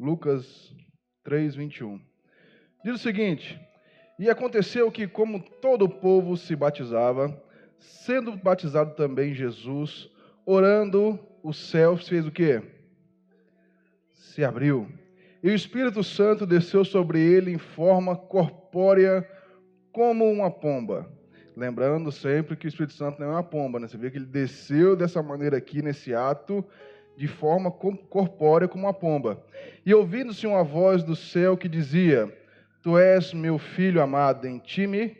Lucas 3, 21. Diz o seguinte: e aconteceu que, como todo o povo se batizava, sendo batizado também Jesus, orando, o céu fez o quê? Se abriu. E o Espírito Santo desceu sobre ele em forma corpórea como uma pomba. Lembrando sempre que o Espírito Santo não é uma pomba, né? Você vê que ele desceu dessa maneira aqui, nesse ato, de forma corpórea como uma pomba. E ouvindo-se uma voz do céu que dizia: Tu és meu filho amado, em ti me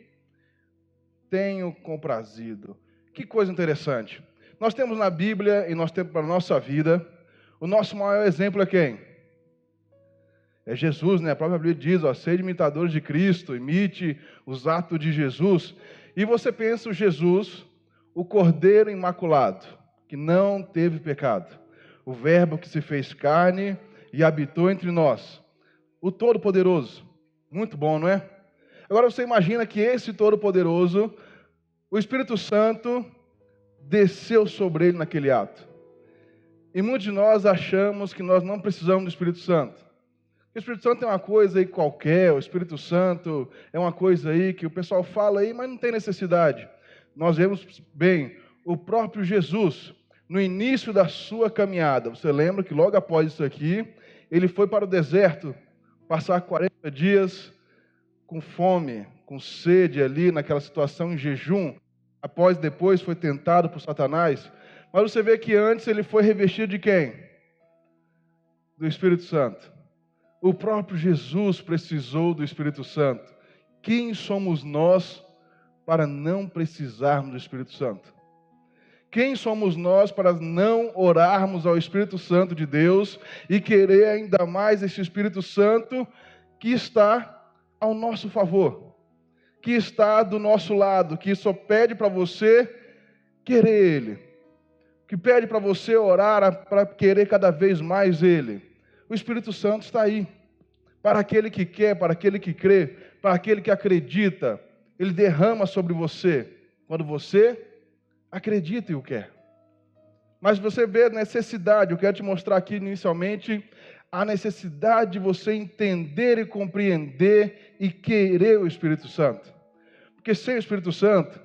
tenho comprazido. Que coisa interessante. Nós temos na Bíblia e nós temos para a nossa vida, o nosso maior exemplo é quem? É Jesus, né? A própria Bíblia diz, sede imitadores de Cristo, imite os atos de Jesus. E você pensa o Jesus, o Cordeiro Imaculado, que não teve pecado. O Verbo que se fez carne e habitou entre nós. O Todo-Poderoso. Muito bom, não é? Agora você imagina que esse Todo-Poderoso, o Espírito Santo, desceu sobre ele naquele ato. E muitos de nós achamos que nós não precisamos do Espírito Santo. O Espírito Santo é uma coisa aí qualquer, o Espírito Santo é uma coisa aí que o pessoal fala aí, mas não tem necessidade. Nós vemos bem, o próprio Jesus, no início da sua caminhada, você lembra que logo após isso aqui, ele foi para o deserto, passar 40 dias com fome, com sede ali, naquela situação em jejum, depois foi tentado por Satanás, mas você vê que antes ele foi revestido de quem? Do Espírito Santo. O próprio Jesus precisou do Espírito Santo. Quem somos nós para não precisarmos do Espírito Santo? Quem somos nós para não orarmos ao Espírito Santo de Deus e querer ainda mais esse Espírito Santo que está ao nosso favor, que está do nosso lado, que só pede para você querer Ele, que pede para você orar para querer cada vez mais Ele. O Espírito Santo está aí, para aquele que quer, para aquele que crê, para aquele que acredita. Ele derrama sobre você, quando você acredita e o quer. Mas você vê a necessidade, eu quero te mostrar aqui inicialmente, a necessidade de você entender e compreender e querer o Espírito Santo. Porque sem o Espírito Santo,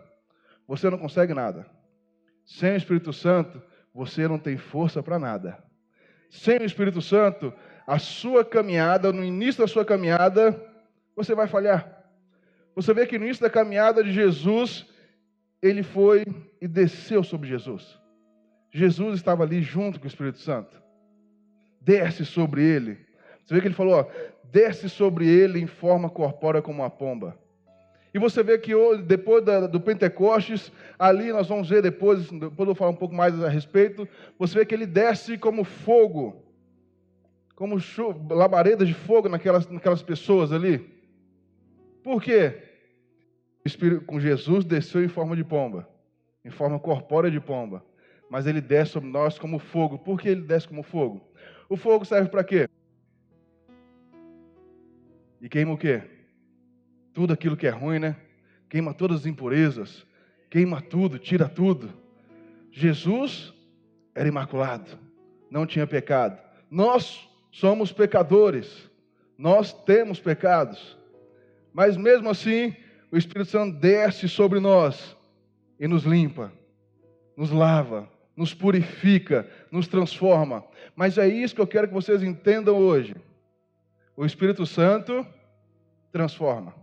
você não consegue nada. Sem o Espírito Santo, você não tem força para nada. Sem o Espírito Santo, a sua caminhada, no início da sua caminhada, você vai falhar. Você vê que no início da caminhada de Jesus, ele foi e desceu sobre Jesus. Jesus estava ali junto com o Espírito Santo. Desce sobre ele. Você vê que ele falou, desce sobre ele em forma corpórea como uma pomba. E você vê que depois do Pentecostes, ali nós vamos ver depois eu vou falar um pouco mais a respeito, você vê que ele desce como fogo, como labaredas de fogo naquelas pessoas ali. Por quê? O Espírito com Jesus desceu em forma de pomba, em forma corpórea de pomba, mas ele desce sobre nós como fogo. Por que ele desce como fogo? O fogo serve para quê? E queima o quê? Tudo aquilo que é ruim, né? Queima todas as impurezas, queima tudo, tira tudo. Jesus era imaculado, não tinha pecado. Nós somos pecadores, nós temos pecados, mas mesmo assim, o Espírito Santo desce sobre nós e nos limpa, nos lava, nos purifica, nos transforma. Mas é isso que eu quero que vocês entendam hoje. O Espírito Santo transforma.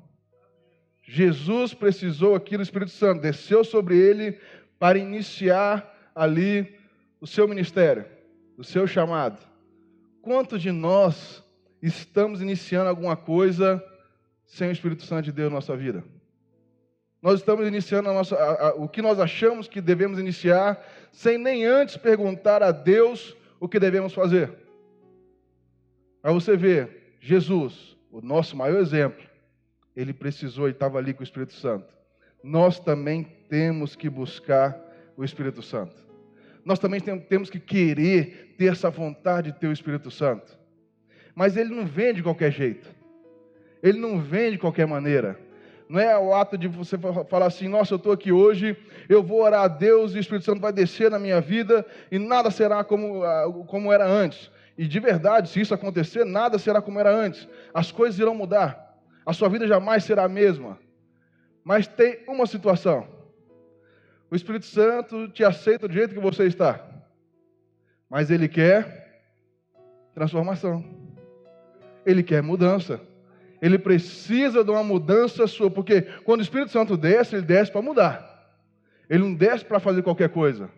Jesus precisou aqui do Espírito Santo, desceu sobre ele para iniciar ali o seu ministério, o seu chamado. Quantos de nós estamos iniciando alguma coisa sem o Espírito Santo de Deus na nossa vida? Nós estamos iniciando o que nós achamos que devemos iniciar, sem nem antes perguntar a Deus o que devemos fazer. Aí você vê, Jesus, o nosso maior exemplo, ele precisou e estava ali com o Espírito Santo. Nós também temos que buscar o Espírito Santo. Nós também temos que querer ter essa vontade de ter o Espírito Santo. Mas ele não vem de qualquer jeito. Ele não vem de qualquer maneira. Não é o ato de você falar assim, nossa, eu estou aqui hoje, eu vou orar a Deus e o Espírito Santo vai descer na minha vida e nada será como era antes. E de verdade, se isso acontecer, nada será como era antes. As coisas irão mudar. A sua vida jamais será a mesma. Mas tem uma situação. O Espírito Santo te aceita do jeito que você está. Mas Ele quer transformação. Ele quer mudança. Ele precisa de uma mudança sua. Porque quando o Espírito Santo desce, Ele desce para mudar. Ele não desce para fazer qualquer coisa.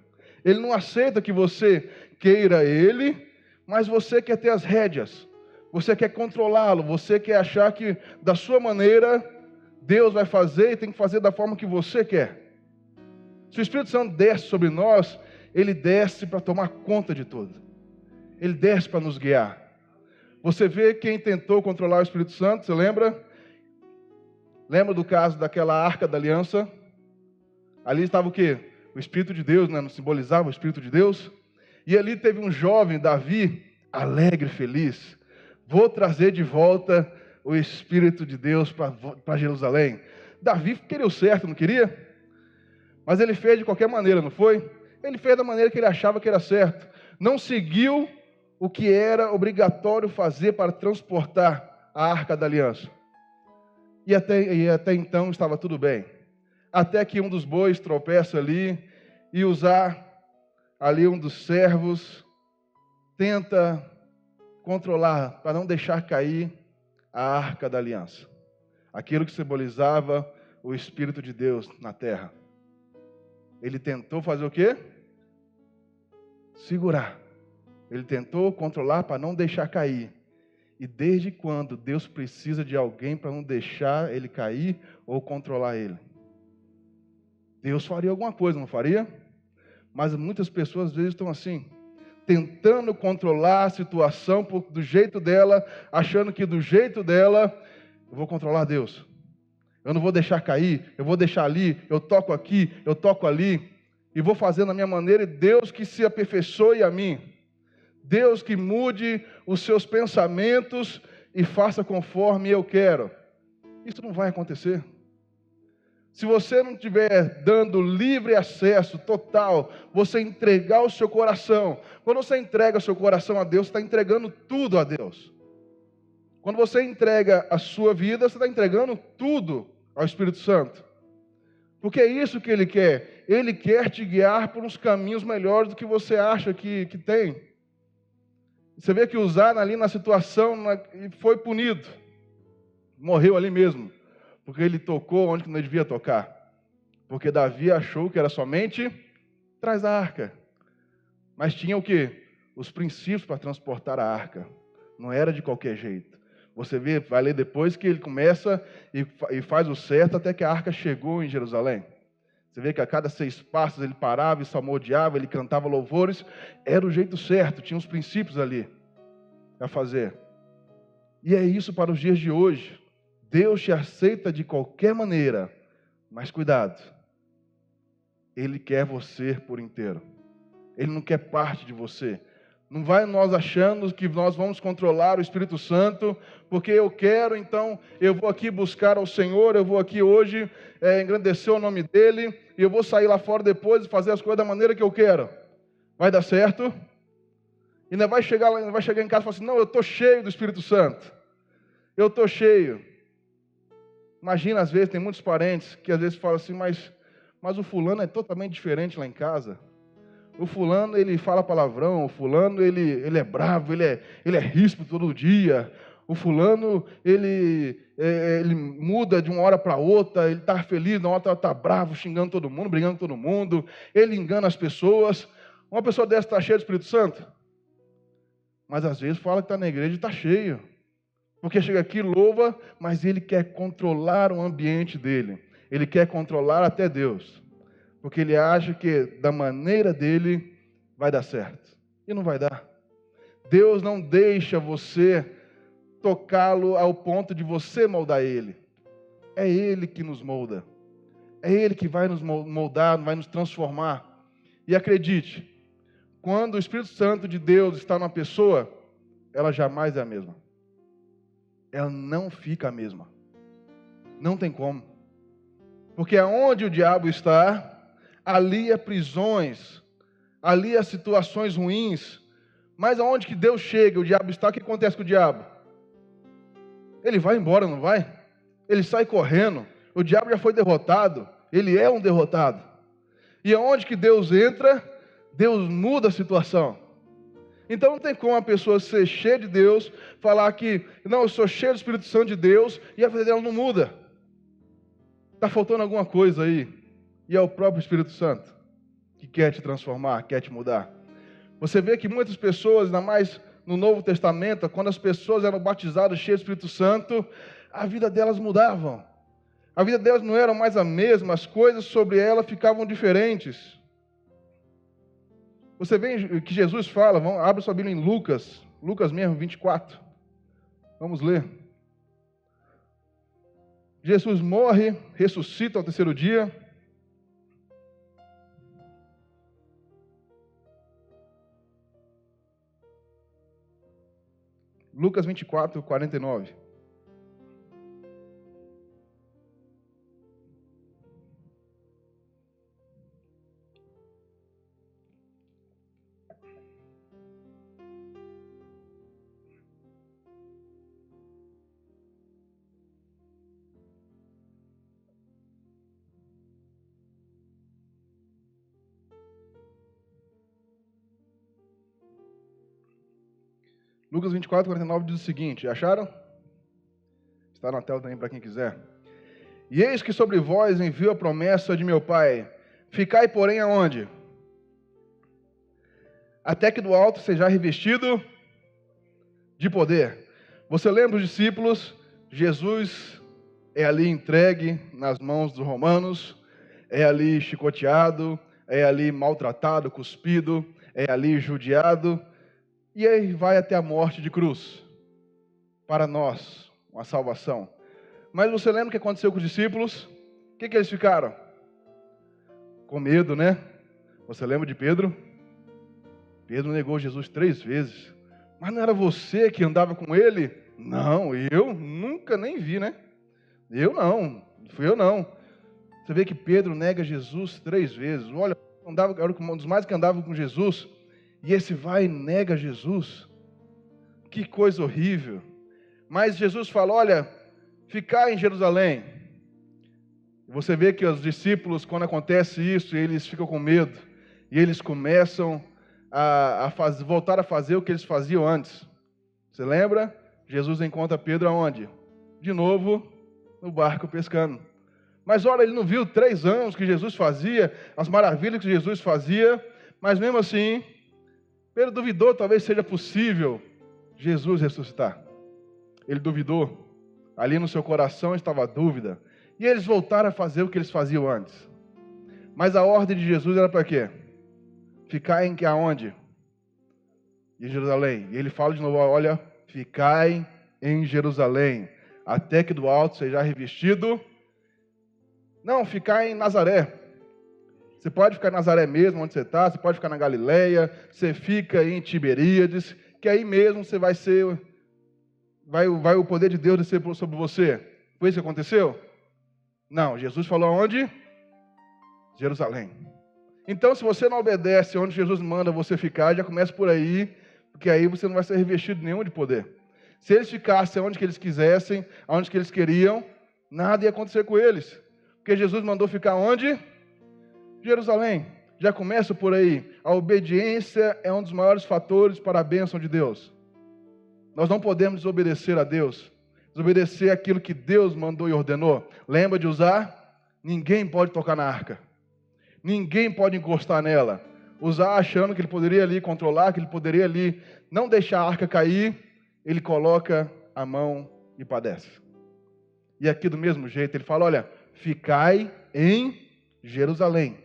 Ele não aceita que você queira Ele, mas você quer ter as rédeas. Você quer controlá-lo. Você quer achar que da sua maneira Deus vai fazer e tem que fazer da forma que você quer. Se o Espírito Santo desce sobre nós, Ele desce para tomar conta de tudo. Ele desce para nos guiar. Você vê quem tentou controlar o Espírito Santo, você lembra? Lembra do caso daquela Arca da Aliança? Ali estava o quê? O Espírito de Deus, né? Não simbolizava o Espírito de Deus? E ali teve um jovem, Davi, alegre, feliz. Vou trazer de volta o Espírito de Deus para Jerusalém. Davi queria o certo, não queria? Mas ele fez de qualquer maneira, não foi? Ele fez da maneira que ele achava que era certo. Não seguiu o que era obrigatório fazer para transportar a Arca da Aliança. E até então estava tudo bem. Até que um dos bois tropeça ali e usar ali um dos servos tenta controlar para não deixar cair a Arca da Aliança. Aquilo que simbolizava o Espírito de Deus na terra. Ele tentou fazer o quê? Segurar. Ele tentou controlar para não deixar cair. E desde quando Deus precisa de alguém para não deixar ele cair ou controlar ele? Deus faria alguma coisa, não faria? Mas muitas pessoas às vezes estão assim, tentando controlar a situação do jeito dela, achando que do jeito dela, eu vou controlar Deus. Eu não vou deixar cair, eu vou deixar ali, eu toco aqui, eu toco ali, e vou fazer na minha maneira, e Deus que se aperfeiçoe a mim. Deus que mude os seus pensamentos e faça conforme eu quero. Isso não vai acontecer. Se você não estiver dando livre acesso total, você entregar o seu coração. Quando você entrega o seu coração a Deus, você está entregando tudo a Deus. Quando você entrega a sua vida, você está entregando tudo ao Espírito Santo. Porque é isso que Ele quer. Ele quer te guiar por uns caminhos melhores do que você acha que tem. Você vê que Uzá ali na situação foi punido. Morreu ali mesmo. Porque ele tocou onde não devia tocar. Porque Davi achou que era somente traz a arca. Mas tinha o quê? Os princípios para transportar a arca. Não era de qualquer jeito. Você vê, vai ler depois que ele começa e faz o certo até que a arca chegou em Jerusalém. Você vê que a cada 6 passos ele parava e salmodiava, ele cantava louvores. Era o jeito certo, tinha os princípios ali a fazer. E é isso para os dias de hoje. Deus te aceita de qualquer maneira, mas cuidado. Ele quer você por inteiro. Ele não quer parte de você. Não vai nós achando que nós vamos controlar o Espírito Santo, porque eu quero, então eu vou aqui buscar ao Senhor, eu vou aqui hoje engrandecer o nome dEle, e eu vou sair lá fora depois e fazer as coisas da maneira que eu quero. Vai dar certo? E não vai chegar em casa e falar assim, não, eu estou cheio do Espírito Santo. Eu estou cheio. Imagina, às vezes, tem muitos parentes que às vezes falam assim, mas o fulano é totalmente diferente lá em casa. O fulano, ele fala palavrão, o fulano, ele é bravo, ele é ríspido todo dia. O fulano, ele muda de uma hora para outra, ele está feliz, na outra está bravo, xingando todo mundo, brigando com todo mundo. Ele engana as pessoas. Uma pessoa dessa está cheia do Espírito Santo? Mas às vezes fala que está na igreja e está cheio. Porque chega aqui, louva, mas ele quer controlar o ambiente dele. Ele quer controlar até Deus. Porque ele acha que da maneira dele vai dar certo. E não vai dar. Deus não deixa você tocá-lo ao ponto de você moldar ele. É ele que nos molda. É ele que vai nos moldar, vai nos transformar. E acredite, quando o Espírito Santo de Deus está numa pessoa, ela jamais é a mesma. Ela não fica a mesma. Não tem como. Porque aonde o diabo está, ali há prisões, ali há situações ruins, Mas aonde que Deus chega, o diabo está, o que acontece com o diabo? Ele vai embora, não vai? Ele sai correndo. O diabo já foi derrotado. Ele é um derrotado. E aonde que Deus entra, Deus muda a situação. Então não tem como a pessoa ser cheia de Deus, falar que, não, eu sou cheio do Espírito Santo de Deus, e a vida dela não muda. Está faltando alguma coisa aí. E é o próprio Espírito Santo que quer te transformar, quer te mudar. Você vê que muitas pessoas, ainda mais no Novo Testamento, quando as pessoas eram batizadas cheias do Espírito Santo, a vida delas mudavam. A vida delas não era mais a mesma, as coisas sobre ela ficavam diferentes. Você vê que Jesus fala, abre sua Bíblia em Lucas mesmo, 24. Vamos ler. Jesus morre, ressuscita ao terceiro dia. Lucas 24, 49. Lucas 24, 49 diz o seguinte, acharam? Está na tela também para quem quiser. E eis que sobre vós envio a promessa de meu Pai. Ficai, porém, aonde? Até que do alto seja revestido de poder. Você lembra os discípulos? Jesus é ali entregue nas mãos dos romanos, é ali chicoteado, é ali maltratado, cuspido, é ali judiado, e aí vai até a morte de cruz. Para nós, uma salvação. Mas você lembra o que aconteceu com os discípulos? O que eles ficaram? Com medo, né? Você lembra de Pedro? Pedro negou Jesus 3 vezes. Mas não era você que andava com ele? Não, eu nunca nem vi, né? Eu não, fui eu não. Você vê que Pedro nega Jesus 3 vezes. Olha, era um dos mais que andavam com Jesus. E esse vai e nega Jesus. Que coisa horrível. Mas Jesus fala, olha, ficai em Jerusalém. Você vê que os discípulos, quando acontece isso, eles ficam com medo. E eles começam voltar a fazer o que eles faziam antes. Você lembra? Jesus encontra Pedro aonde? De novo, no barco pescando. Mas olha, ele não viu 3 anos que Jesus fazia, as maravilhas que Jesus fazia, mas mesmo assim, Pedro duvidou, talvez seja possível Jesus ressuscitar. Ele duvidou, ali no seu coração estava a dúvida, e eles voltaram a fazer o que eles faziam antes. Mas a ordem de Jesus era para quê? Ficar em que aonde? Em Jerusalém. E ele fala de novo, olha, ficai em Jerusalém, até que do alto seja revestido. Não, ficar em Nazaré. Você pode ficar em Nazaré mesmo, onde você está, você pode ficar na Galileia, você fica em Tiberíades, que aí mesmo você vai ser, vai o poder de Deus descer sobre você. Foi isso que aconteceu? Não, Jesus falou aonde? Jerusalém. Então, se você não obedece onde Jesus manda você ficar, já começa por aí, porque aí você não vai ser revestido nenhum de poder. Se eles ficassem onde que eles quisessem, onde que eles queriam, nada ia acontecer com eles. Porque Jesus mandou ficar onde? Jerusalém. Já começa por aí. A obediência é um dos maiores fatores para a bênção de Deus. Nós não podemos desobedecer a Deus. Desobedecer aquilo que Deus mandou e ordenou. Lembra de usar? Ninguém pode tocar na arca. Ninguém pode encostar nela. Usar achando que ele poderia ali controlar, que ele poderia ali não deixar a arca cair. Ele coloca a mão e padece. E aqui do mesmo jeito ele fala, olha, ficai em Jerusalém,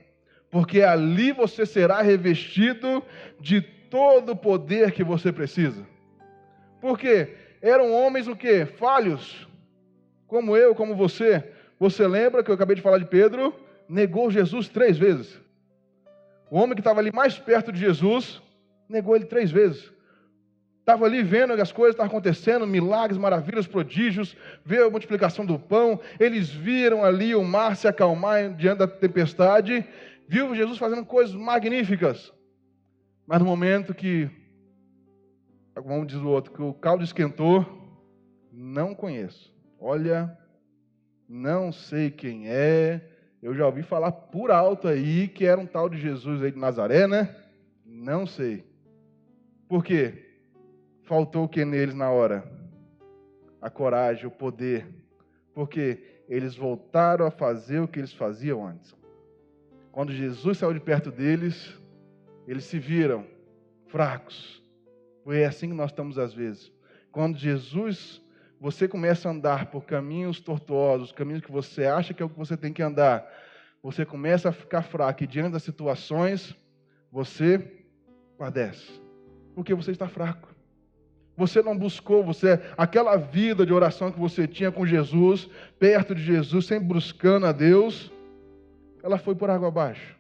porque ali você será revestido de todo o poder que você precisa. Porque eram homens o quê? Falhos, como eu, como você. Você lembra que eu acabei de falar de Pedro? Negou Jesus 3 vezes. O homem que estava ali mais perto de Jesus, negou ele 3 vezes. Estava ali vendo que as coisas estavam acontecendo, milagres, maravilhas, prodígios, veio a multiplicação do pão, eles viram ali o mar se acalmar diante da tempestade, viu Jesus fazendo coisas magníficas. Mas no momento que como diz o outro, que o caldo esquentou, não conheço. Olha, não sei quem é, eu já ouvi falar por alto aí que era um tal de Jesus aí de Nazaré, né? Não sei. Por quê? Faltou o que neles na hora? A coragem, o poder. Porque eles voltaram a fazer o que eles faziam antes. Quando Jesus saiu de perto deles, eles se viram fracos. É assim que nós estamos às vezes. Quando você começa a andar por caminhos tortuosos, caminhos que você acha que é o que você tem que andar, você começa a ficar fraco e diante das situações, você padece. Porque você está fraco. Você não buscou, aquela vida de oração que você tinha com Jesus, perto de Jesus, sempre buscando a Deus, ela foi por água abaixo.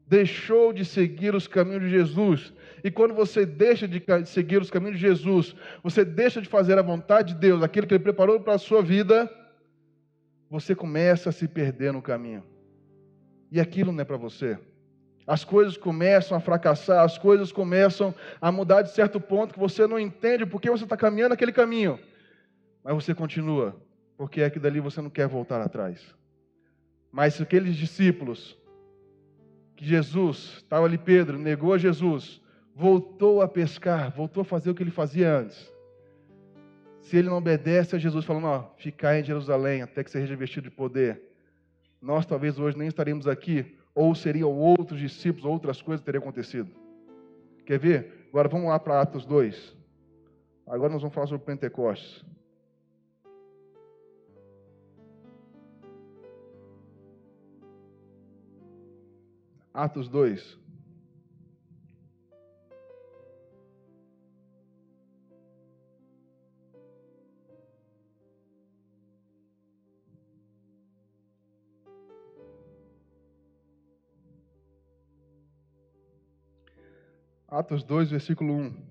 Deixou de seguir os caminhos de Jesus. E quando você deixa de seguir os caminhos de Jesus, você deixa de fazer a vontade de Deus, aquilo que Ele preparou para a sua vida, você começa a se perder no caminho. E aquilo não é para você. As coisas começam a fracassar, as coisas começam a mudar de certo ponto que você não entende porque você está caminhando aquele caminho. Mas você continua, porque é que dali você não quer voltar atrás. Mas aqueles discípulos, que Jesus, estava ali Pedro, negou a Jesus, voltou a pescar, voltou a fazer o que ele fazia antes. Se ele não obedece a Jesus, falando, ficai em Jerusalém até que seja revestido de poder, nós talvez hoje nem estaremos aqui, ou seriam outros discípulos, outras coisas teriam acontecido. Quer ver? Agora vamos lá para Atos 2. Agora nós vamos falar sobre Pentecostes. Atos 2. Atos 2, versículo 1.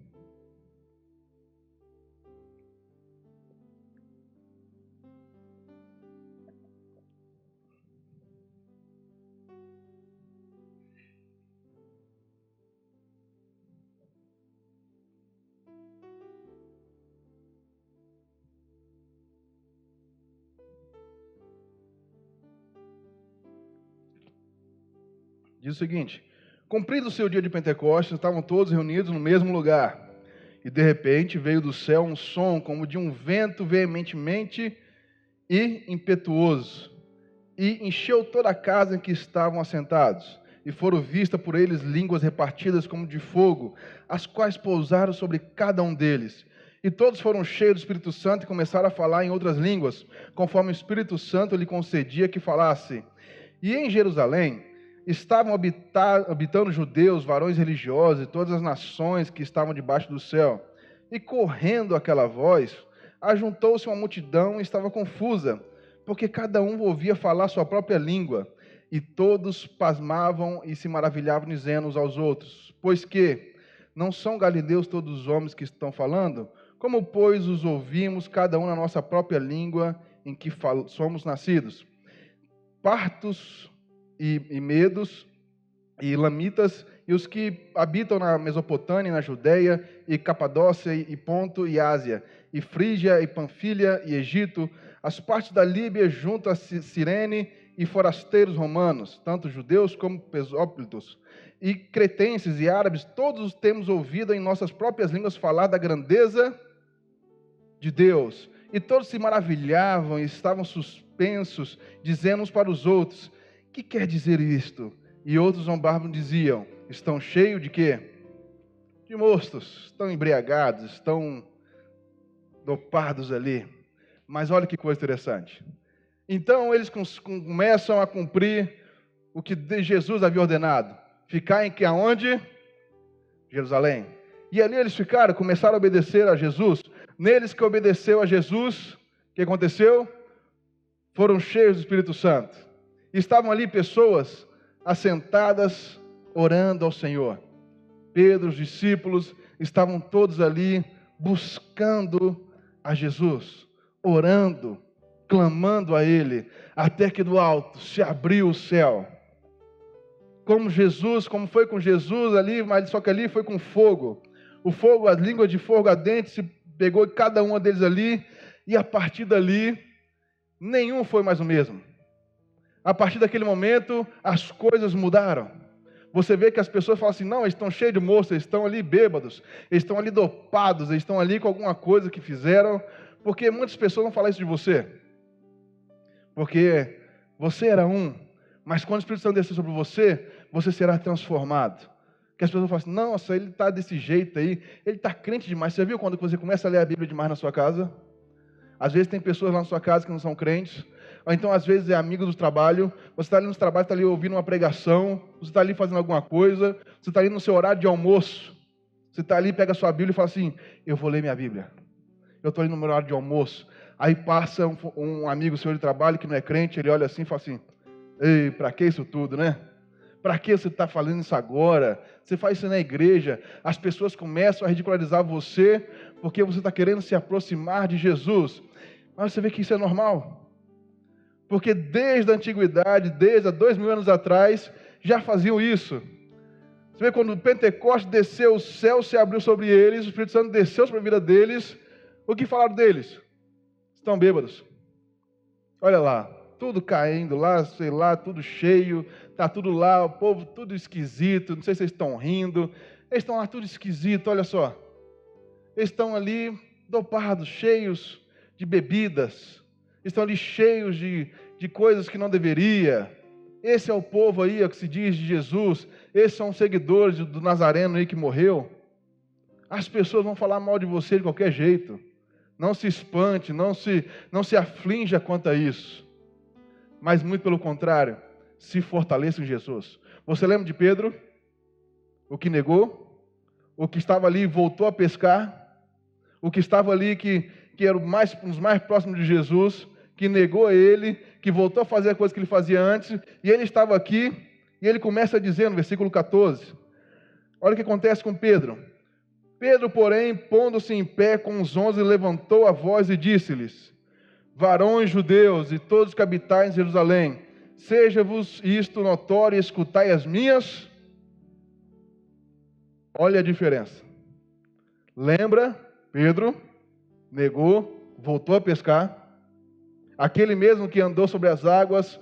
Diz o seguinte: cumprido o seu dia de Pentecostes, estavam todos reunidos no mesmo lugar. E de repente veio do céu um som como de um vento veementemente e impetuoso, e encheu toda a casa em que estavam assentados. E foram vistas por eles línguas repartidas como de fogo, as quais pousaram sobre cada um deles. E todos foram cheios do Espírito Santo e começaram a falar em outras línguas, conforme o Espírito Santo lhe concedia que falasse. E em Jerusalém estavam habitando judeus, varões religiosos e todas as nações que estavam debaixo do céu. E correndo aquela voz, ajuntou-se uma multidão e estava confusa, porque cada um ouvia falar sua própria língua, e todos pasmavam e se maravilhavam, dizendo uns aos outros: pois que não são galileus todos os homens que estão falando? Como, pois, os ouvimos, cada um na nossa própria língua em que somos nascidos? Partos e medos, e lamitas, e os que habitam na Mesopotâmia, na Judéia, e Capadócia, e Ponto, e Ásia, e Frígia, e Panfilha, e Egito, as partes da Líbia junto a Cirene, e forasteiros romanos, tanto judeus como pesóplitos, e cretenses e árabes, todos temos ouvido em nossas próprias línguas falar da grandeza de Deus. E todos se maravilhavam e estavam suspensos, dizendo uns para os outros: que quer dizer isto? E outros zombavam e diziam: estão cheios de quê? De mostos, estão embriagados, estão dopados ali. Mas olha que coisa interessante. Então eles começam a cumprir o que Jesus havia ordenado. Ficar em que aonde? Jerusalém. E ali eles ficaram, começaram a obedecer a Jesus. Neles que obedeceu a Jesus, o que aconteceu? Foram cheios do Espírito Santo. Estavam ali pessoas assentadas, orando ao Senhor. Pedro, os discípulos, estavam todos ali, buscando a Jesus, orando, clamando a Ele, até que do alto se abriu o céu. Como foi com Jesus ali, mas só que ali foi com fogo. O fogo, as línguas de fogo ardente se pegou em cada uma deles ali, e a partir dali, nenhum foi mais o mesmo. A partir daquele momento, as coisas mudaram. Você vê que as pessoas falam assim, não, eles estão cheios de moço, eles estão ali bêbados, eles estão ali dopados, eles estão ali com alguma coisa que fizeram, porque muitas pessoas vão falar isso de você. Porque você era um, mas quando o Espírito Santo descer sobre você, você será transformado. Que as pessoas falam assim, nossa, ele está desse jeito aí, ele está crente demais. Você viu quando você começa a ler a Bíblia demais na sua casa? Às vezes tem pessoas lá na sua casa que não são crentes, ou então às vezes é amigo do trabalho, você está ali no trabalho, está ali ouvindo uma pregação, você está ali fazendo alguma coisa, você está ali no seu horário de almoço, você está ali, pega a sua Bíblia e fala assim, eu vou ler minha Bíblia, eu estou ali no meu horário de almoço, aí passa um amigo seu de trabalho que não é crente, ele olha assim e fala assim, ei, para que isso tudo, né? Para que você está falando isso agora? Você faz isso na igreja, as pessoas começam a ridicularizar você, porque você está querendo se aproximar de Jesus. Mas você vê que isso é normal. Porque desde a antiguidade, desde há 2000 anos atrás, já faziam isso. Você vê quando o Pentecostes desceu, o céu se abriu sobre eles, o Espírito Santo desceu sobre a vida deles. O que falaram deles? Estão bêbados. Olha lá, tudo caindo lá, sei lá, tudo cheio, está tudo lá, o povo tudo esquisito, não sei se eles estão rindo, eles estão lá tudo esquisito, olha só. Eles estão ali dopados, cheios de bebidas, estão ali cheios de coisas que não deveria. Esse é o povo aí, é o que se diz de Jesus, esses são os seguidores do Nazareno aí que morreu. As pessoas vão falar mal de você de qualquer jeito. Não se espante, não se aflinja quanto a isso. Mas muito pelo contrário, se fortaleça em Jesus. Você lembra de Pedro? O que negou? O que estava ali e voltou a pescar? O que estava ali que era os mais próximos de Jesus, que negou ele, que voltou a fazer a coisa que ele fazia antes, e ele estava aqui, e ele começa a dizer no versículo 14, olha o que acontece com Pedro. Pedro, porém, pondo-se em pé com os 11, levantou a voz e disse-lhes, varões judeus e todos que habitais em Jerusalém, seja-vos isto notório e escutai as minhas. Olha a diferença. Lembra, Pedro negou, voltou a pescar. Aquele mesmo que andou sobre as águas,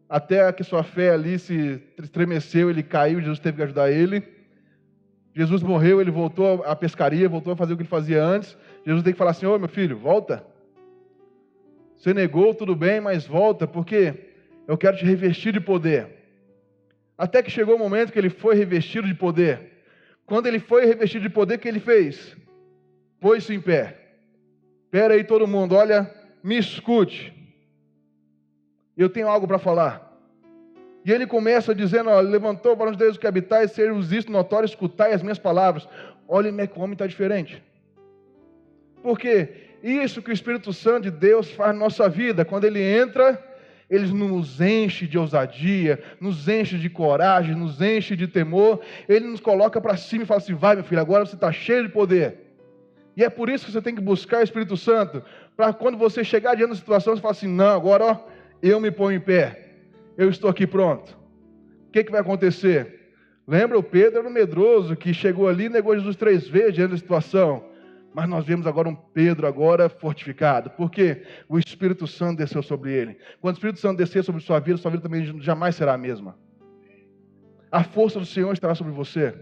até que sua fé ali se estremeceu, ele caiu, Jesus teve que ajudar ele. Jesus morreu, ele voltou à pescaria, voltou a fazer o que ele fazia antes. Jesus tem que falar assim, ô meu filho, volta. Você negou, tudo bem, mas volta, porque eu quero te revestir de poder. Até que chegou o momento que ele foi revestido de poder. Quando ele foi revestido de poder, o que ele fez? Pôs-se em pé. Espera aí todo mundo, olha, me escute. Eu tenho algo para falar. E ele começa dizendo, ó, levantou para os deuses que habitais, sejam-vos isto notório, escutai as minhas palavras. Olha como é que o homem está diferente. Por quê? Isso que o Espírito Santo de Deus faz na nossa vida, quando ele entra, ele nos enche de ousadia, nos enche de coragem, nos enche de temor, ele nos coloca para cima e fala assim, vai meu filho, agora você está cheio de poder. E é por isso que você tem que buscar o Espírito Santo, para quando você chegar diante da situação, você fala assim, não, agora ó, eu me ponho em pé. Eu estou aqui pronto. O que vai acontecer? Lembra, o Pedro era um medroso que chegou ali e negou Jesus 3 vezes diante da situação. Mas nós vemos agora um Pedro agora fortificado. Porque o Espírito Santo desceu sobre ele. Quando o Espírito Santo descer sobre sua vida também jamais será a mesma. A força do Senhor estará sobre você.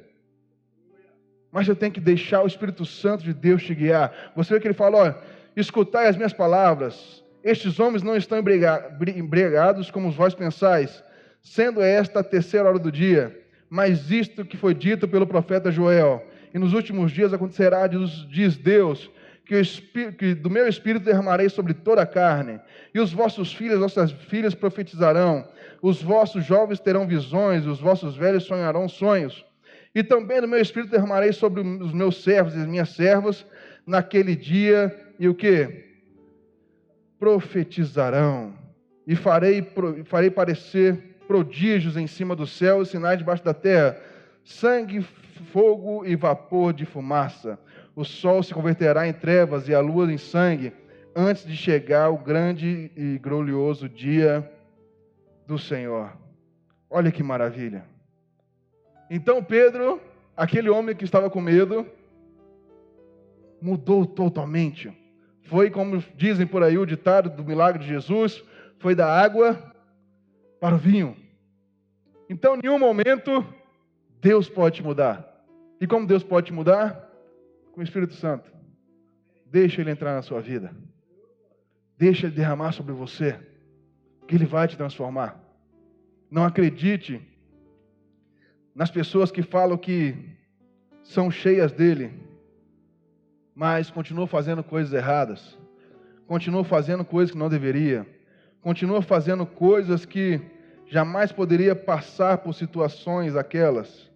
Mas você tem que deixar o Espírito Santo de Deus te guiar. Você vê que ele fala, olha, escutai as minhas palavras. Estes homens não estão embriagados como vós pensais, sendo esta a 3ª hora do dia. Mas isto que foi dito pelo profeta Joel, e nos últimos dias acontecerá, diz Deus, que do meu Espírito derramarei sobre toda a carne, e os vossos filhos e vossas filhas profetizarão, os vossos jovens terão visões, os vossos velhos sonharão sonhos, e também do meu Espírito derramarei sobre os meus servos e as minhas servas, naquele dia, e o que? Profetizarão, e farei parecer prodígios em cima do céu e sinais debaixo da terra, sangue, fogo e vapor de fumaça. O sol se converterá em trevas e a lua em sangue, antes de chegar o grande e glorioso dia do Senhor. Olha que maravilha. Então Pedro, aquele homem que estava com medo, mudou totalmente. Foi, como dizem por aí o ditado do milagre de Jesus, foi da água para o vinho. Então, em nenhum momento, Deus pode te mudar. E como Deus pode te mudar? Com o Espírito Santo. Deixa Ele entrar na sua vida. Deixa Ele derramar sobre você, que Ele vai te transformar. Não acredite nas pessoas que falam que são cheias dEle, mas continuam fazendo coisas erradas. Continuam fazendo coisas que não deveria. Continuam fazendo coisas que jamais poderia passar por situações aquelas.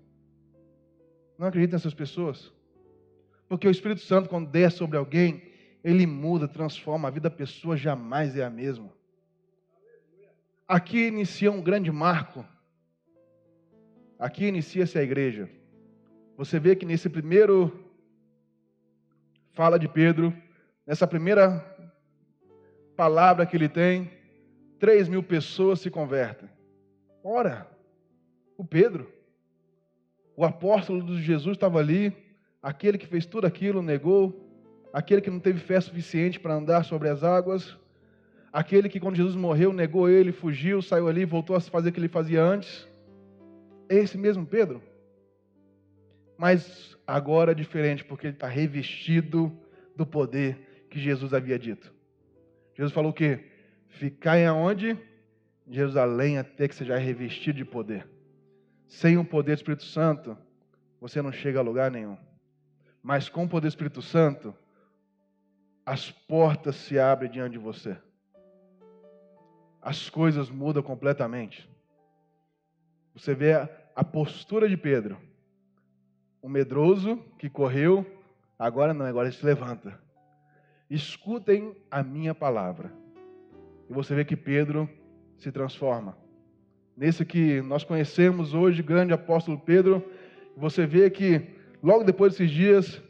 Não acredite nessas pessoas. Porque o Espírito Santo, quando desce sobre alguém, ele muda, transforma. A vida da pessoa jamais é a mesma. Aqui inicia um grande marco. Aqui inicia-se a igreja. Você vê que nesse primeiro fala de Pedro, nessa primeira palavra que ele tem, 3.000 pessoas se convertem. Ora, o Pedro, o apóstolo de Jesus estava ali, aquele que fez tudo aquilo, negou, aquele que não teve fé suficiente para andar sobre as águas, aquele que quando Jesus morreu, negou ele, fugiu, saiu ali, voltou a fazer o que ele fazia antes. É esse mesmo Pedro. Mas agora é diferente, porque ele está revestido do poder que Jesus havia dito. Jesus falou o quê? Ficai aonde? Em Jerusalém, até que seja revestido de poder. Sem o poder do Espírito Santo, você não chega a lugar nenhum. Mas com o poder do Espírito Santo, as portas se abrem diante de você. As coisas mudam completamente. Você vê a postura de Pedro. O medroso que correu, agora não, agora ele se levanta. Escutem a minha palavra. E você vê que Pedro se transforma. Nesse que nós conhecemos hoje, grande apóstolo Pedro, você vê que logo depois desses dias,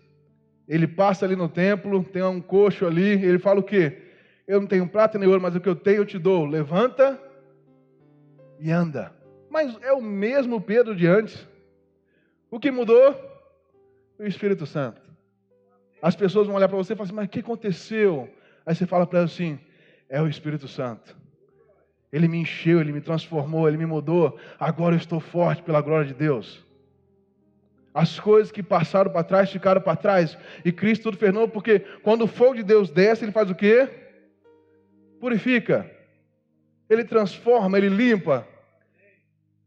ele passa ali no templo, tem um coxo ali, ele fala o quê? Eu não tenho prata nem ouro, mas o que eu tenho eu te dou. Levanta e anda. Mas é o mesmo Pedro de antes. O que mudou? O Espírito Santo. As pessoas vão olhar para você e falar assim, mas o que aconteceu? Aí você fala para elas assim, é o Espírito Santo. Ele me encheu, Ele me transformou, Ele me mudou. Agora eu estou forte pela glória de Deus. As coisas que passaram para trás, ficaram para trás. E Cristo tudo fez novo, porque quando o fogo de Deus desce, Ele faz o quê? Purifica. Ele transforma, Ele limpa.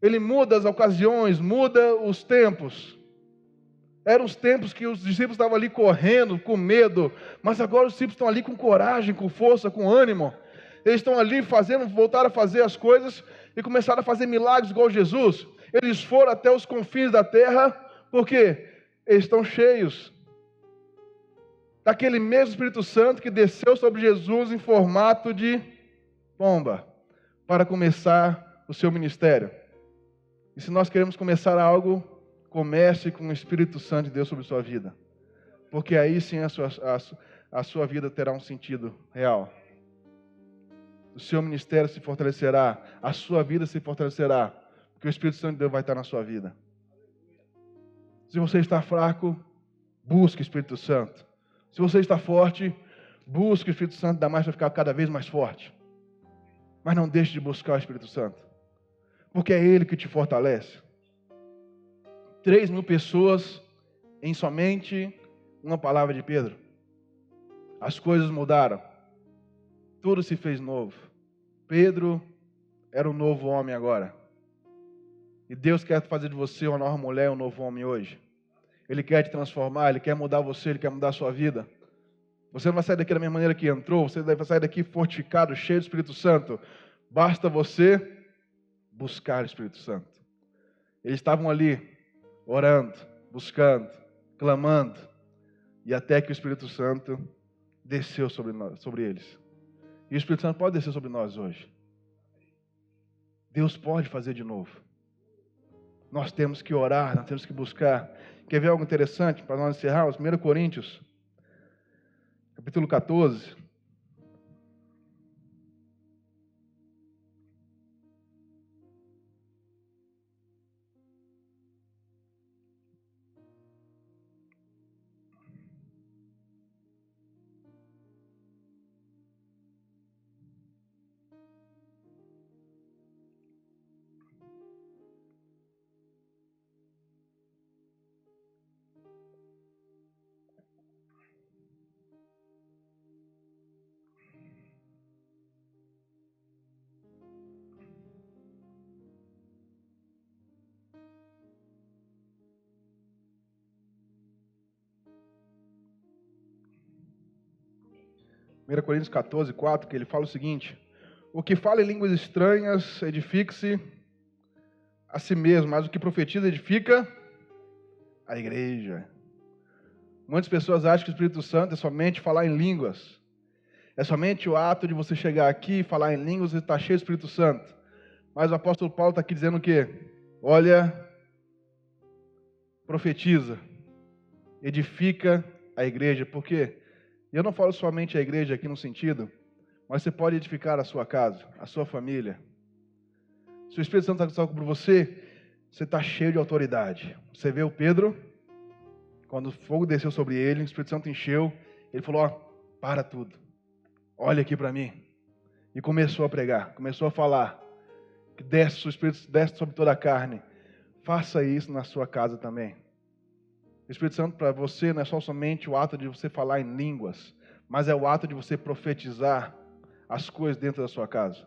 Ele muda as ocasiões, muda os tempos. Eram os tempos que os discípulos estavam ali correndo, com medo. Mas agora os discípulos estão ali com coragem, com força, com ânimo. Eles estão ali fazendo, voltaram a fazer as coisas e começaram a fazer milagres igual Jesus. Eles foram até os confins da terra, porque eles estão cheios daquele mesmo Espírito Santo que desceu sobre Jesus em formato de pomba, para começar o seu ministério. E se nós queremos começar algo, comece com o Espírito Santo de Deus sobre sua vida. Porque aí sim a sua vida terá um sentido real. O seu ministério se fortalecerá, a sua vida se fortalecerá, porque o Espírito Santo de Deus vai estar na sua vida. Se você está fraco, busque o Espírito Santo. Se você está forte, busque o Espírito Santo, ainda mais para ficar cada vez mais forte. Mas não deixe de buscar o Espírito Santo, porque é Ele que te fortalece. 3.000 pessoas em somente uma palavra de Pedro. As coisas mudaram. Tudo se fez novo. Pedro era um novo homem agora. E Deus quer fazer de você uma nova mulher, um novo homem hoje. Ele quer te transformar, Ele quer mudar você, Ele quer mudar a sua vida. Você não vai sair daqui da mesma maneira que entrou, você vai sair daqui fortificado, cheio do Espírito Santo. Basta você buscar o Espírito Santo. Eles estavam ali, orando, buscando, clamando, e até que o Espírito Santo desceu sobre eles. E o Espírito Santo pode descer sobre nós hoje. Deus pode fazer de novo. Nós temos que orar, nós temos que buscar. Quer ver algo interessante para nós encerrarmos? 1 Coríntios, capítulo 14. 1 Coríntios 14, 4, que ele fala o seguinte: o que fala em línguas estranhas edifica-se a si mesmo, mas o que profetiza edifica a igreja. Muitas pessoas acham que o Espírito Santo é somente falar em línguas. É somente o ato de você chegar aqui e falar em línguas e estar cheio do Espírito Santo. Mas o apóstolo Paulo está aqui dizendo o quê? Olha, profetiza, edifica a igreja. Por quê? E eu não falo somente a igreja aqui no sentido, mas você pode edificar a sua casa, a sua família. Se o Espírito Santo está por você, você está cheio de autoridade. Você vê o Pedro, quando o fogo desceu sobre ele, o Espírito Santo encheu, ele falou, ó, para tudo, olha aqui para mim. E começou a pregar, começou a falar, que desce, o Espírito desce sobre toda a carne. Faça isso na sua casa também. O Espírito Santo para você não é só somente o ato de você falar em línguas, mas é o ato de você profetizar as coisas dentro da sua casa.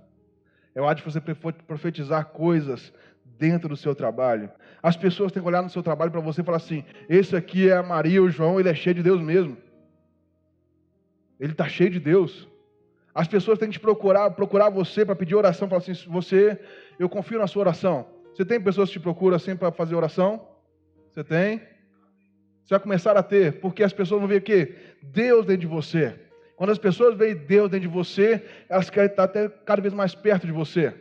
É o ato de você profetizar coisas dentro do seu trabalho. As pessoas têm que olhar no seu trabalho para você e falar assim, esse aqui é a Maria, o João, ele é cheio de Deus mesmo. Ele está cheio de Deus. As pessoas têm que te procurar você para pedir oração, falar assim, eu confio na sua oração. Você tem pessoas que te procuram assim para fazer oração? Você tem? Você vai começar a ter, porque as pessoas vão ver o quê? Deus dentro de você. Quando as pessoas veem Deus dentro de você, elas querem estar até cada vez mais perto de você.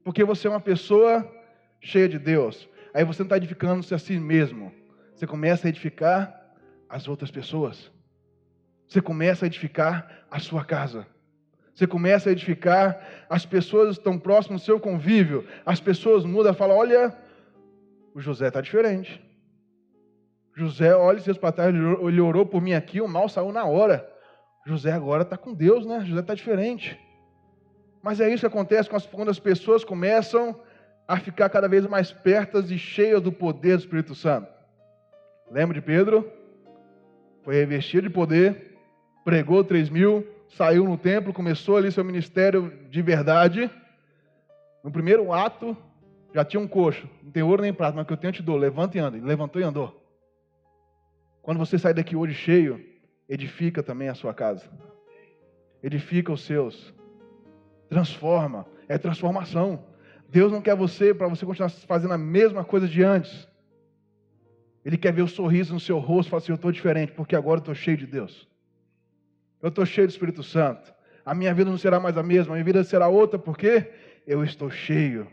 Porque você é uma pessoa cheia de Deus. Aí você não está edificando-se a si mesmo. Você começa a edificar as outras pessoas. Você começa a edificar a sua casa. Você começa a edificar as pessoas que estão próximas do seu convívio. As pessoas mudam e falam, olha, o José está diferente. José, olha, esses para trás, ele orou por mim aqui, o mal saiu na hora. José agora está com Deus, né? José está diferente. Mas é isso que acontece quando as pessoas começam a ficar cada vez mais pertas e cheias do poder do Espírito Santo. Lembra de Pedro? Foi revestido de poder, pregou 3.000, saiu no templo, começou ali seu ministério de verdade. No primeiro ato, já tinha um coxo, não tem ouro nem prata, mas que eu tenho te dou, levanta e anda. Ele levantou e andou. Quando você sai daqui hoje cheio, edifica também a sua casa. Edifica os seus. Transforma. É transformação. Deus não quer você para você continuar fazendo a mesma coisa de antes. Ele quer ver o sorriso no seu rosto e falar assim, eu estou diferente, porque agora eu estou cheio de Deus. Eu estou cheio do Espírito Santo. A minha vida não será mais a mesma, a minha vida será outra, porque eu estou cheio.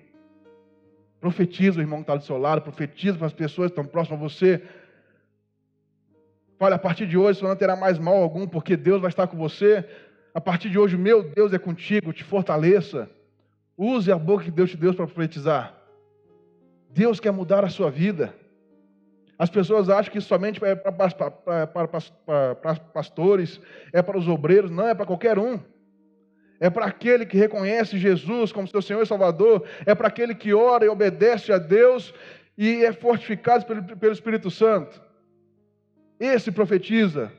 Profetiza o irmão que está do seu lado, profetiza para as pessoas que estão próximas a você. Olha, a partir de hoje você não terá mais mal algum, porque Deus vai estar com você. A partir de hoje, meu Deus é contigo, te fortaleça. Use a boca que Deus te deu para profetizar. Deus quer mudar a sua vida. As pessoas acham que somente é para pastores, é para os obreiros. Não, é para qualquer um. É para aquele que reconhece Jesus como seu Senhor e Salvador. É para aquele que ora e obedece a Deus e é fortificado pelo Espírito Santo. Esse profetiza.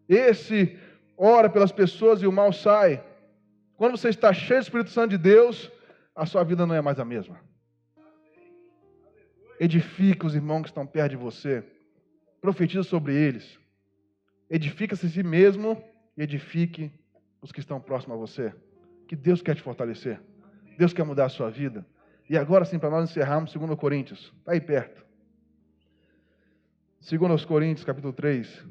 Esse ora pelas pessoas e o mal sai. Quando você está cheio do Espírito Santo de Deus, a sua vida não é mais a mesma. Edifica os irmãos que estão perto de você. Profetiza sobre eles. Edifica-se a si mesmo e edifique os que estão próximos a você. Que Deus quer te fortalecer. Deus quer mudar a sua vida. E agora sim, para nós encerrarmos 2 Coríntios. Está aí perto. 2 Coríntios, capítulo 3.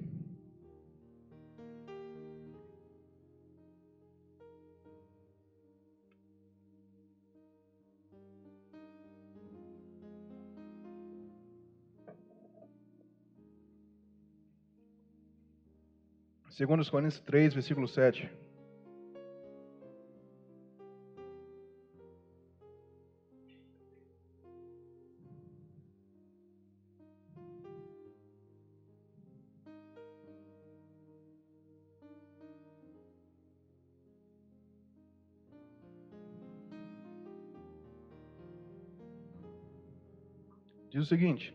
Segundo Coríntios 3, versículo 7. Diz o seguinte: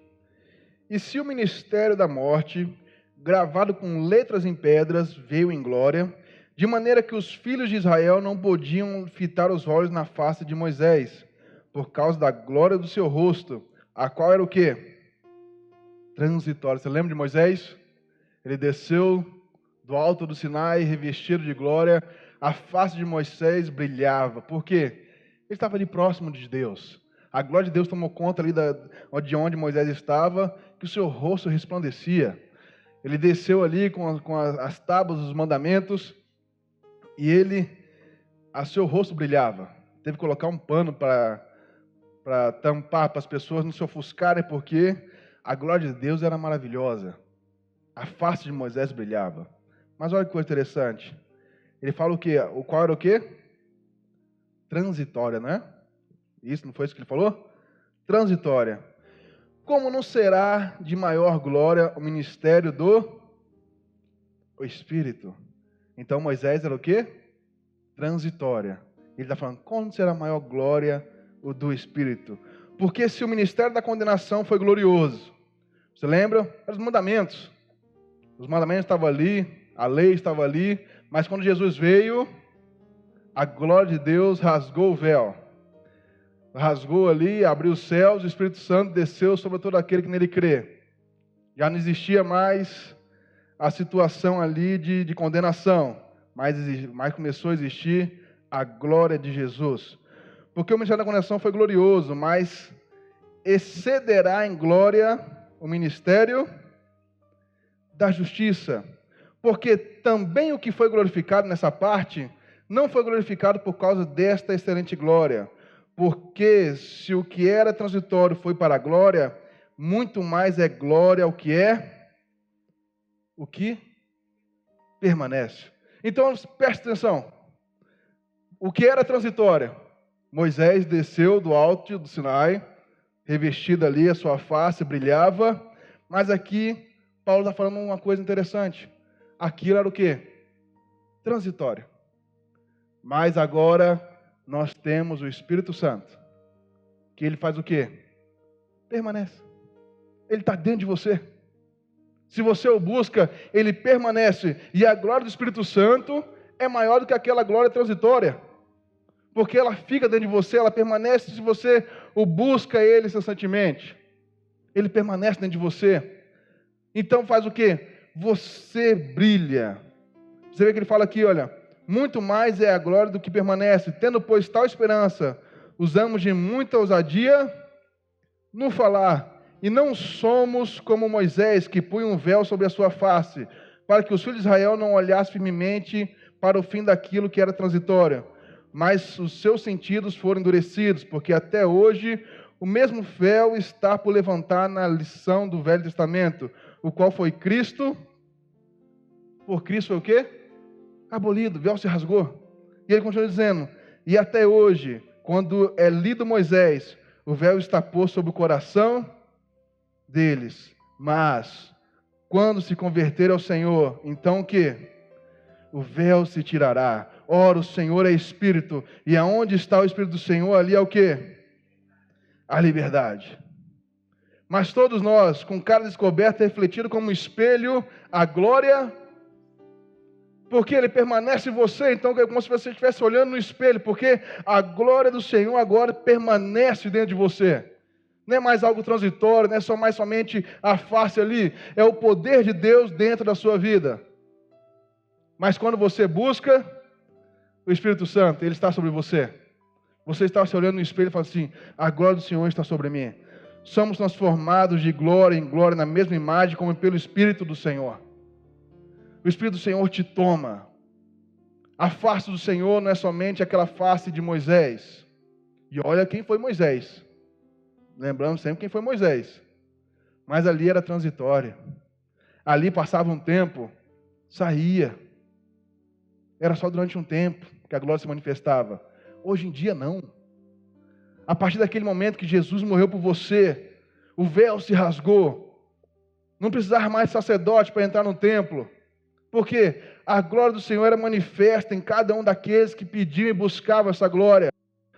e se o ministério da morte, gravado com letras em pedras, veio em glória, de maneira que os filhos de Israel não podiam fitar os olhos na face de Moisés, por causa da glória do seu rosto, a qual era o quê? Transitória. Você lembra de Moisés? Ele desceu do alto do Sinai, revestido de glória, a face de Moisés brilhava. Por quê? Ele estava ali próximo de Deus. A glória de Deus tomou conta ali de onde Moisés estava, que o seu rosto resplandecia. Ele desceu ali com as tábuas dos mandamentos e seu rosto brilhava. Teve que colocar um pano para tampar, para as pessoas não se ofuscarem, porque a glória de Deus era maravilhosa. A face de Moisés brilhava. Mas olha que coisa interessante. Ele fala o quê? O qual era o quê? Transitória, não é? Isso não foi isso que ele falou? Transitória. Como não será de maior glória o ministério do Espírito? Então Moisés era o quê? Transitória. Ele está falando, como será a maior glória o do Espírito? Porque se o ministério da condenação foi glorioso, você lembra? Eram os mandamentos. Os mandamentos estavam ali, a lei estava ali, mas quando Jesus veio, a glória de Deus rasgou o véu. Rasgou ali, abriu os céus, o Espírito Santo desceu sobre todo aquele que nele crê. Já não existia mais a situação ali de condenação, mas começou a existir a glória de Jesus. Porque o ministério da condenação foi glorioso, mas excederá em glória o ministério da justiça. Porque também o que foi glorificado nessa parte, não foi glorificado por causa desta excelente glória. Porque se o que era transitório foi para a glória, muito mais é glória o que permanece. Então, preste atenção. O que era transitório? Moisés desceu do alto do Sinai, revestido ali, a sua face brilhava, mas aqui Paulo está falando uma coisa interessante. Aquilo era o quê? Transitório. Mas agora nós temos o Espírito Santo, que ele faz o quê? Permanece. Ele está dentro de você. Se você o busca, ele permanece. E a glória do Espírito Santo é maior do que aquela glória transitória. Porque ela fica dentro de você, ela permanece se você o busca ele incessantemente. Ele permanece dentro de você. Então faz o quê? Você brilha. Você vê que ele fala aqui, olha, muito mais é a glória do que permanece. Tendo, pois, tal esperança, usamos de muita ousadia no falar. E não somos como Moisés, que punha um véu sobre a sua face, para que os filhos de Israel não olhassem firmemente para o fim daquilo que era transitório. Mas os seus sentidos foram endurecidos, porque até hoje o mesmo véu está por levantar na lição do Velho Testamento, o qual foi Cristo. Por Cristo foi o quê? Abolido, o véu se rasgou. E ele continua dizendo, e até hoje, quando é lido Moisés, o véu está posto sobre o coração deles. Mas, quando se converter ao Senhor, então o quê? O véu se tirará. Ora, o Senhor é Espírito, e aonde está o Espírito do Senhor, ali é o quê? A liberdade. Mas todos nós, com cara descoberta, refletido como um espelho, a glória, porque ele permanece em você, então é como se você estivesse olhando no espelho, porque a glória do Senhor agora permanece dentro de você. Não é mais algo transitório, não é só mais somente a face ali, é o poder de Deus dentro da sua vida. Mas quando você busca o Espírito Santo, ele está sobre você. Você está se olhando no espelho e fala assim, a glória do Senhor está sobre mim. Somos transformados de glória em glória na mesma imagem, como pelo Espírito do Senhor. O Espírito do Senhor te toma. A face do Senhor não é somente aquela face de Moisés. E olha quem foi Moisés. Lembramos sempre quem foi Moisés. Mas ali era transitório. Ali passava um tempo, saía. Era só durante um tempo que a glória se manifestava. Hoje em dia não. A partir daquele momento que Jesus morreu por você, o véu se rasgou. Não precisava mais de sacerdote para entrar no templo. Porque a glória do Senhor era manifesta em cada um daqueles que pediam e buscavam essa glória.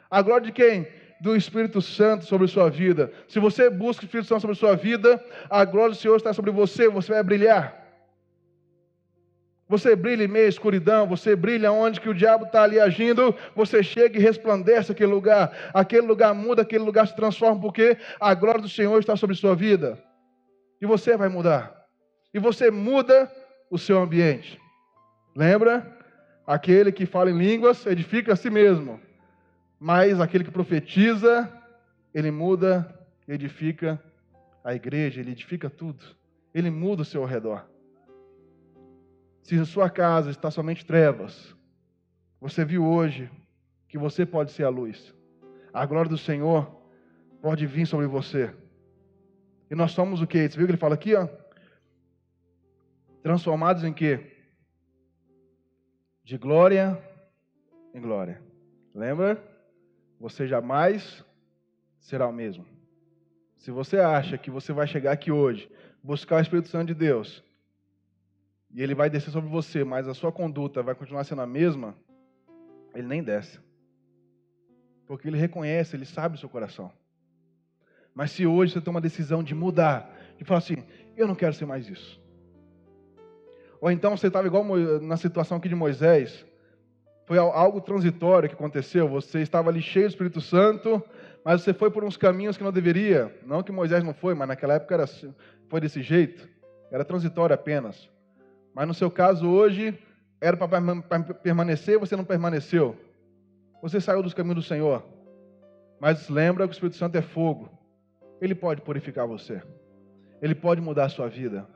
A glória de quem? Do Espírito Santo sobre sua vida. Se você busca o Espírito Santo sobre sua vida, a glória do Senhor está sobre você, você vai brilhar. Você brilha em meio à escuridão, você brilha onde que o diabo está ali agindo, você chega e resplandece aquele lugar muda, aquele lugar se transforma, porque a glória do Senhor está sobre sua vida. E você vai mudar. E você muda o seu ambiente. Lembra? Aquele que fala em línguas edifica a si mesmo, mas aquele que profetiza, ele muda, edifica a igreja, ele edifica tudo. Ele muda o seu ao redor. Se em sua casa está somente trevas, você viu hoje que você pode ser a luz. A glória do Senhor pode vir sobre você. E nós somos o quê? Você viu que ele fala aqui, ó? Transformados em quê? De glória em glória. Lembra? Você jamais será o mesmo. Se você acha que você vai chegar aqui hoje, buscar o Espírito Santo de Deus, e ele vai descer sobre você, mas a sua conduta vai continuar sendo a mesma, ele nem desce. Porque ele reconhece, ele sabe o seu coração. Mas se hoje você toma uma decisão de mudar, de falar assim, eu não quero ser mais isso. Ou então você estava igual na situação aqui de Moisés, foi algo transitório que aconteceu, você estava ali cheio do Espírito Santo, mas você foi por uns caminhos que não deveria. Não que Moisés não foi, mas naquela época foi desse jeito. Era transitório apenas. Mas no seu caso hoje, era para permanecer, você não permaneceu. Você saiu dos caminhos do Senhor. Mas lembra que o Espírito Santo é fogo. Ele pode purificar você. Ele pode mudar a sua vida.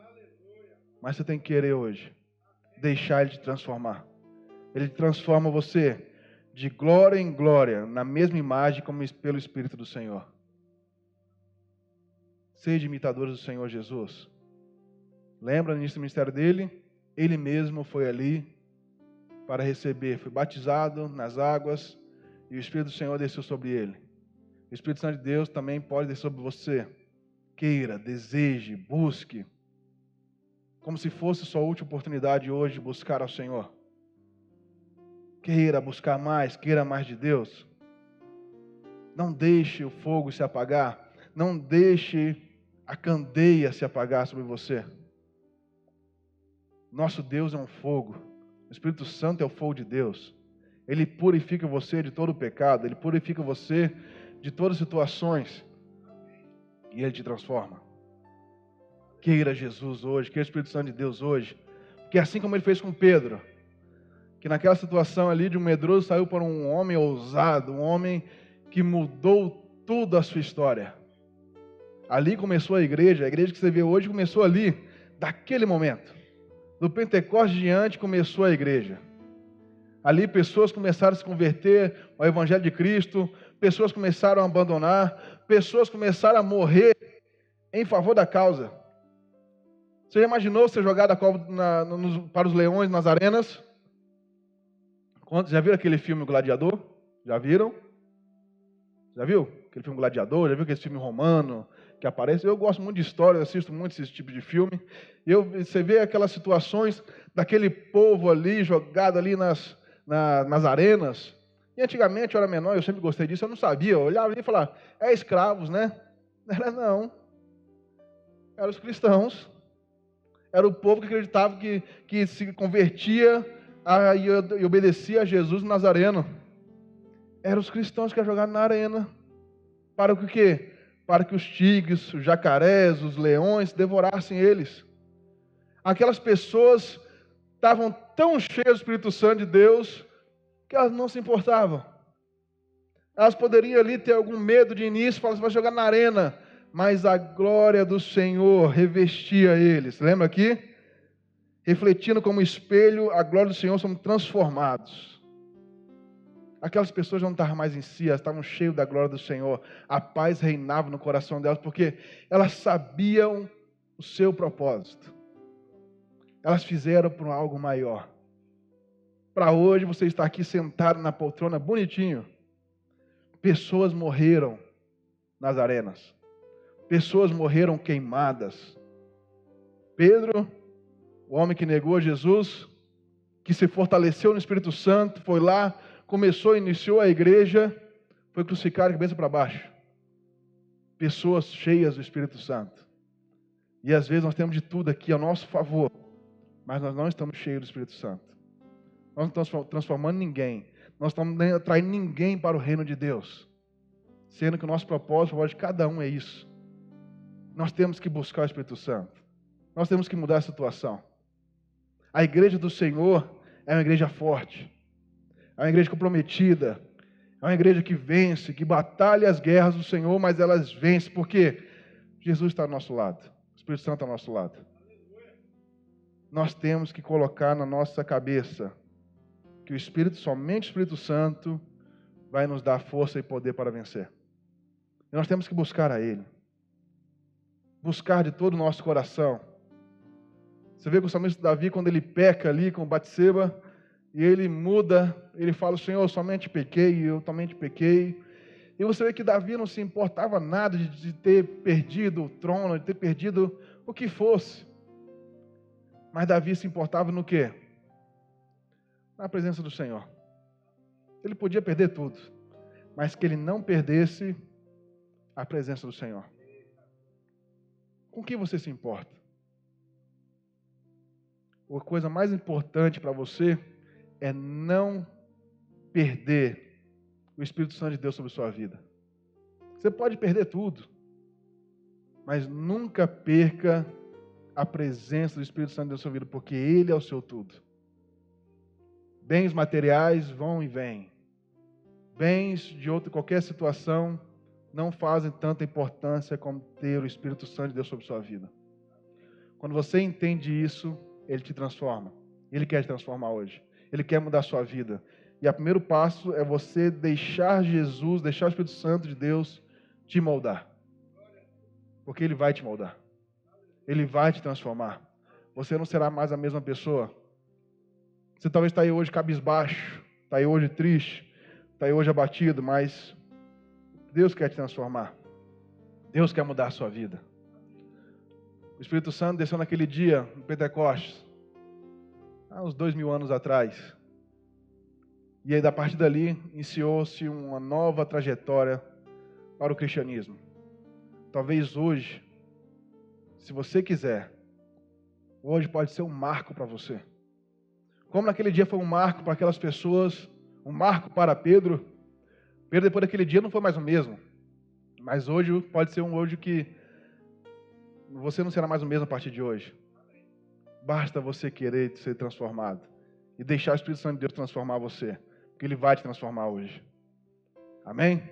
Mas você tem que querer hoje. Deixar Ele te transformar. Ele transforma você de glória em glória, na mesma imagem como pelo Espírito do Senhor. Sede imitadores do Senhor Jesus. Lembra no início do ministério dele? Ele mesmo foi ali para receber, foi batizado nas águas e o Espírito do Senhor desceu sobre ele. O Espírito Santo de Deus também pode descer sobre você. Queira, deseje, busque. Como se fosse sua última oportunidade hoje de buscar ao Senhor. Queira buscar mais, queira mais de Deus. Não deixe o fogo se apagar. Não deixe a candeia se apagar sobre você. Nosso Deus é um fogo. O Espírito Santo é o fogo de Deus. Ele purifica você de todo o pecado. Ele purifica você de todas as situações. E Ele te transforma. Queira Jesus hoje, queira o Espírito Santo de Deus hoje. Porque assim como Ele fez com Pedro, que naquela situação ali de um medroso saiu para um homem ousado, um homem que mudou tudo a sua história. Ali começou a igreja que você vê hoje começou ali, daquele momento. Do Pentecostes diante começou a igreja. Ali pessoas começaram a se converter ao Evangelho de Cristo, pessoas começaram a abandonar, pessoas começaram a morrer em favor da causa. Você já imaginou ser jogado para os leões nas arenas? Já viram aquele filme Gladiador? Já viram? Já viu? Aquele filme Gladiador? Já viu aquele filme romano que aparece? Eu gosto muito de história, eu assisto muito esse tipo de filme. Você vê aquelas situações daquele povo ali, jogado ali nas arenas. E antigamente eu era menor, eu sempre gostei disso, eu não sabia. Eu olhava ali e falava, é escravos, né? Não. Eram os cristãos. Era o povo que acreditava que se convertia e obedecia a Jesus Nazareno. Eram os cristãos que eram jogados na arena. Para o quê? Para que os tigres, os jacarés, os leões devorassem eles. Aquelas pessoas estavam tão cheias do Espírito Santo de Deus que elas não se importavam. Elas poderiam ali ter algum medo de início, falar, você vai jogar na arena. Mas a glória do Senhor revestia eles. Lembra aqui? Refletindo como espelho, a glória do Senhor, somos transformados. Aquelas pessoas não estavam mais em si, elas estavam cheias da glória do Senhor. A paz reinava no coração delas, porque elas sabiam o seu propósito. Elas fizeram por algo maior. Para hoje você estar aqui sentado na poltrona bonitinho. Pessoas morreram nas arenas. Pessoas morreram queimadas. Pedro, o homem que negou Jesus, que se fortaleceu no Espírito Santo, foi lá, iniciou a igreja, foi crucificado de cabeça para baixo. Pessoas cheias do Espírito Santo. E às vezes nós temos de tudo aqui a nosso favor, mas nós não estamos cheios do Espírito Santo. Nós não estamos transformando ninguém. Nós estamos atraindo ninguém para o reino de Deus. Sendo que o nosso propósito de cada um é isso. Nós temos que buscar o Espírito Santo. Nós temos que mudar a situação. A igreja do Senhor, é uma igreja forte, é uma igreja comprometida, é uma igreja que vence, que batalha as guerras do Senhor, mas elas vencem, porque Jesus está ao nosso lado, o Espírito Santo está ao nosso lado. Nós temos que colocar na nossa cabeça que o Espírito, somente o Espírito Santo, vai nos dar força e poder para vencer. E nós temos que buscar a Ele. Buscar de todo o nosso coração. Você vê que o salmista Davi, quando ele peca ali com Batseba, e ele muda, ele fala, Senhor, eu somente pequei, eu somente pequei. E você vê que Davi não se importava nada de ter perdido o trono, de ter perdido o que fosse. Mas Davi se importava no quê? Na presença do Senhor. Ele podia perder tudo, mas que ele não perdesse a presença do Senhor. Com quem você se importa? A coisa mais importante para você é não perder o Espírito Santo de Deus sobre sua vida. Você pode perder tudo, mas nunca perca a presença do Espírito Santo de Deus na sua vida, porque Ele é o seu tudo. Bens materiais vão e vêm. Bens de qualquer situação não fazem tanta importância como ter o Espírito Santo de Deus sobre sua vida. Quando você entende isso, Ele te transforma. Ele quer te transformar hoje. Ele quer mudar a sua vida. E o primeiro passo é você deixar Jesus, deixar o Espírito Santo de Deus te moldar. Porque Ele vai te moldar. Ele vai te transformar. Você não será mais a mesma pessoa. Você talvez está aí hoje cabisbaixo, está aí hoje triste, está aí hoje abatido, mas Deus quer te transformar. Deus quer mudar a sua vida. O Espírito Santo desceu naquele dia, no Pentecostes, há uns 2000 anos atrás. E aí, a partir dali, iniciou-se uma nova trajetória para o cristianismo. Talvez hoje, se você quiser, hoje pode ser um marco para você. Como naquele dia foi um marco para aquelas pessoas, um marco para Pedro. Pedro, depois daquele dia, não foi mais o mesmo. Mas hoje pode ser um hoje que você não será mais o mesmo a partir de hoje. Basta você querer ser transformado e deixar o Espírito Santo de Deus transformar você, porque Ele vai te transformar hoje. Amém?